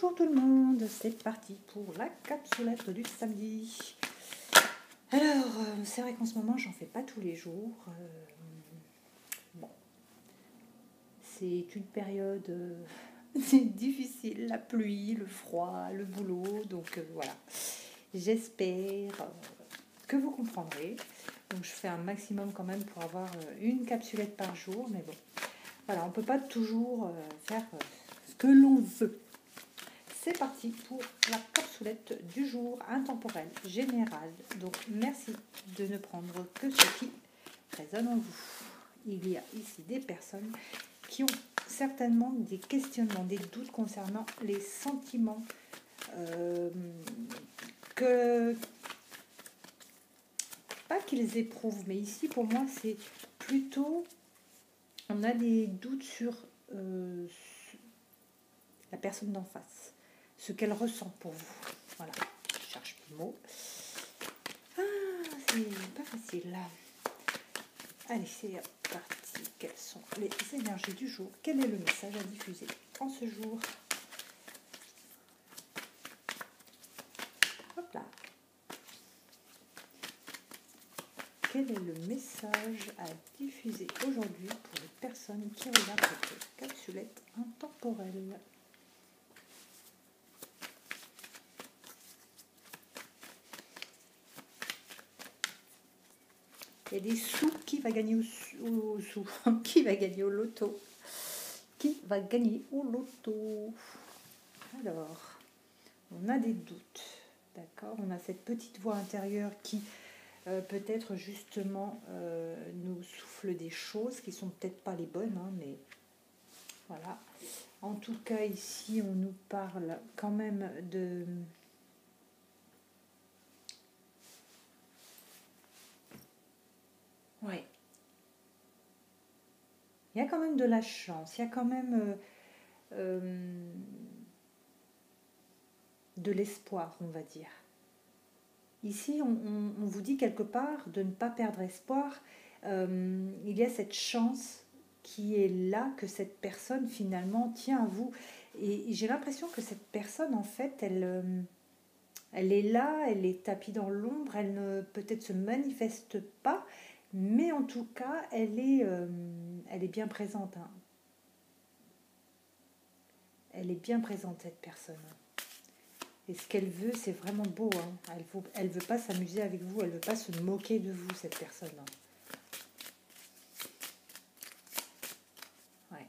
Bonjour tout le monde, c'est parti pour la capsulette du samedi. Alors, c'est vrai qu'en ce moment, j'en fais pas tous les jours. Bon, c'est une période difficile, la pluie, le froid, le boulot. Donc voilà, j'espère que vous comprendrez. Donc je fais un maximum quand même pour avoir une capsulette par jour. Mais bon, voilà, on peut pas toujours faire ce que l'on veut. C'est parti pour la capsulette du jour intemporelle générale. Donc merci de ne prendre que ce qui résonne en vous. Il y a ici des personnes qui ont certainement des questionnements, des doutes concernant les sentiments que pas qu'ils éprouvent, mais ici pour moi c'est plutôt on a des doutes sur la personne d'en face, ce qu'elle ressent pour vous. Voilà, je cherche le mot. Ah, c'est pas facile. Allez, c'est parti. Quelles sont les énergies du jour? Quel est le message à diffuser en ce jour? Hop là. Quel est le message à diffuser aujourd'hui pour les personnes qui regardent cette capsulette intemporelle? Il y a des sous. Qui va gagner au sous? Qui va gagner au loto? Qui va gagner au loto? Alors, on a des doutes, d'accord? On a cette petite voix intérieure qui peut-être justement nous souffle des choses qui sont peut-être pas les bonnes, hein, mais voilà. En tout cas, ici, on nous parle quand même de... Ouais. Il y a quand même de la chance, il y a quand même de l'espoir, on va dire. Ici, on vous dit quelque part de ne pas perdre espoir. Il y a cette chance qui est là, que cette personne finalement tient à vous. Et j'ai l'impression que cette personne, en fait, elle est là, elle est tapie dans l'ombre, elle ne peut-être se manifeste pas, mais en tout cas, elle est bien présente. Hein. Elle est bien présente, cette personne. Et ce qu'elle veut, c'est vraiment beau. Hein. Elle veut pas s'amuser avec vous, elle veut pas se moquer de vous, cette personne. Hein. Ouais.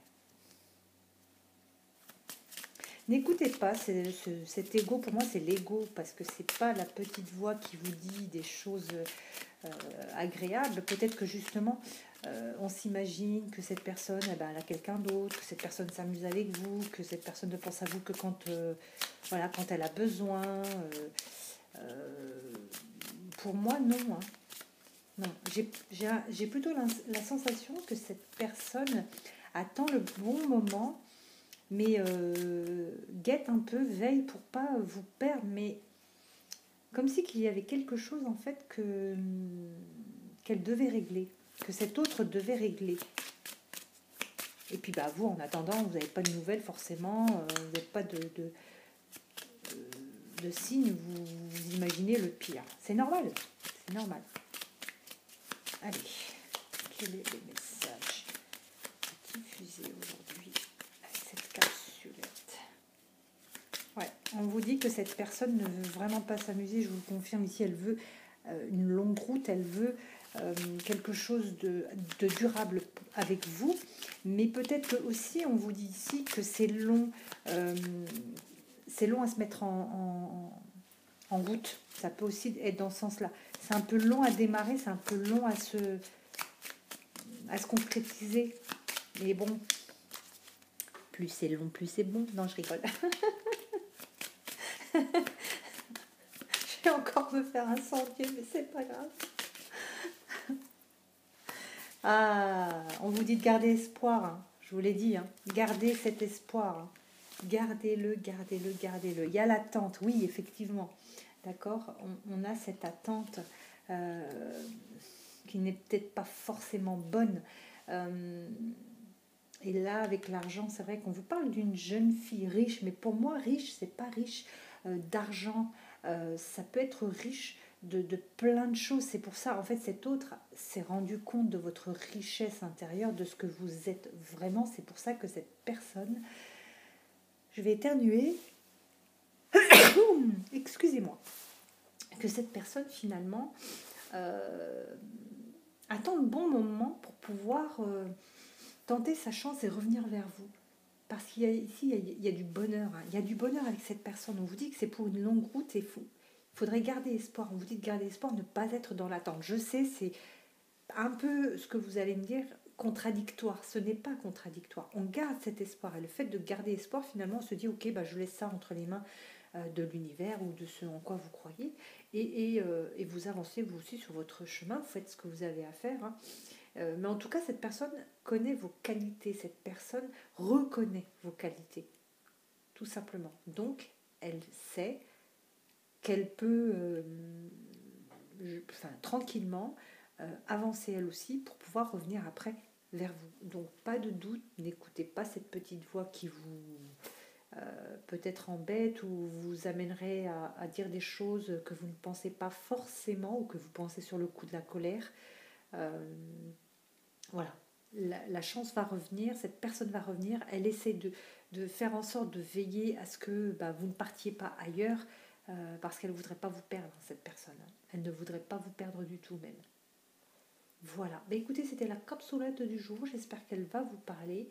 N'écoutez pas cet ego, pour moi c'est l'ego, parce que c'est pas la petite voix qui vous dit des choses agréables. Peut-être que justement, on s'imagine que cette personne, elle a quelqu'un d'autre, que cette personne s'amuse avec vous, que cette personne ne pense à vous que quand elle a besoin. Pour moi, non. Hein. Non, j'ai plutôt la sensation que cette personne attend le bon moment, mais guette un peu, veille pour pas vous perdre, mais comme si qu'il y avait quelque chose en fait qu'elle devait régler, que cet autre devait régler. Et puis vous, en attendant, vous n'avez pas de nouvelles forcément, vous n'avez pas de signes, vous imaginez le pire. C'est normal, c'est normal. Allez, quel est le message diffusé aujourd'hui avec cette capsulette? Ouais, on vous dit que cette personne ne veut vraiment pas s'amuser, je vous le confirme ici, elle veut une longue route, elle veut quelque chose de durable avec vous, mais peut-être que aussi on vous dit ici que c'est long à se mettre en route, ça peut aussi être dans ce sens-là. C'est un peu long à démarrer, c'est un peu long à se concrétiser. Mais bon, plus c'est long, plus c'est bon. Non, je rigole. Je vais encore me faire un sentier, mais c'est pas grave. Ah, on vous dit de garder espoir, hein. Je vous l'ai dit, hein. Gardez cet espoir. Hein. Gardez-le, gardez-le, gardez-le. Il y a l'attente, oui, effectivement. D'accord, on a cette attente qui n'est peut-être pas forcément bonne. Et là, avec l'argent, c'est vrai qu'on vous parle d'une jeune fille riche, mais pour moi, riche, c'est pas riche d'argent. Ça peut être riche de plein de choses. C'est pour ça, en fait, cet autre s'est rendu compte de votre richesse intérieure, de ce que vous êtes vraiment. C'est pour ça que cette personne, je vais éternuer, excusez-moi, que cette personne, finalement, attend le bon moment pour pouvoir tenter sa chance et revenir vers vous. Parce qu'il y a ici, il y a du bonheur. Hein. Il y a du bonheur avec cette personne. On vous dit que c'est pour une longue route et fou. Il faudrait garder espoir. On vous dit de garder espoir, ne pas être dans l'attente. Je sais, c'est un peu ce que vous allez me dire, contradictoire. Ce n'est pas contradictoire. On garde cet espoir. Et le fait de garder espoir, finalement, on se dit, ok, bah, je laisse ça entre les mains de l'univers ou de ce en quoi vous croyez. Et vous avancez vous aussi sur votre chemin. Vous faites ce que vous avez à faire. Hein. Mais en tout cas, cette personne connaît vos qualités, cette personne reconnaît vos qualités, tout simplement. Donc, elle sait qu'elle peut tranquillement avancer elle aussi pour pouvoir revenir après vers vous. Donc, pas de doute, n'écoutez pas cette petite voix qui vous peut-être embête ou vous amènerait à dire des choses que vous ne pensez pas forcément ou que vous pensez sur le coup de la colère. Voilà, la chance va revenir, cette personne va revenir, elle essaie de faire en sorte de veiller à ce que vous ne partiez pas ailleurs parce qu'elle ne voudrait pas vous perdre, cette personne. Elle ne voudrait pas vous perdre du tout même. Voilà, écoutez, c'était la capsulette du jour, j'espère qu'elle va vous parler.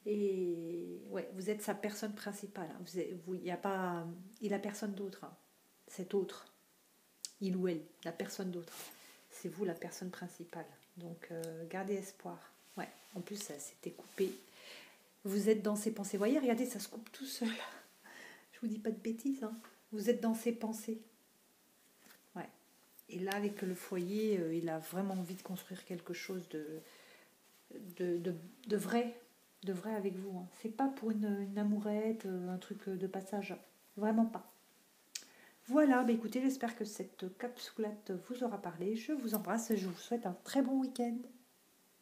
Et ouais, vous êtes sa personne principale. Hein. Il a personne d'autre. Hein. Cet autre, il ou elle, la personne d'autre. C'est vous la personne principale. Donc, gardez espoir. Ouais, en plus, ça s'était coupé. Vous êtes dans ses pensées. Voyez, regardez, ça se coupe tout seul. Je vous dis pas de bêtises. Hein. Vous êtes dans ses pensées. Ouais. Et là, avec le foyer, il a vraiment envie de construire quelque chose de vrai. De vrai avec vous. Hein. C'est pas pour une amourette, un truc de passage. Vraiment pas. Voilà, écoutez, j'espère que cette capsulette vous aura parlé. Je vous embrasse et je vous souhaite un très bon week-end.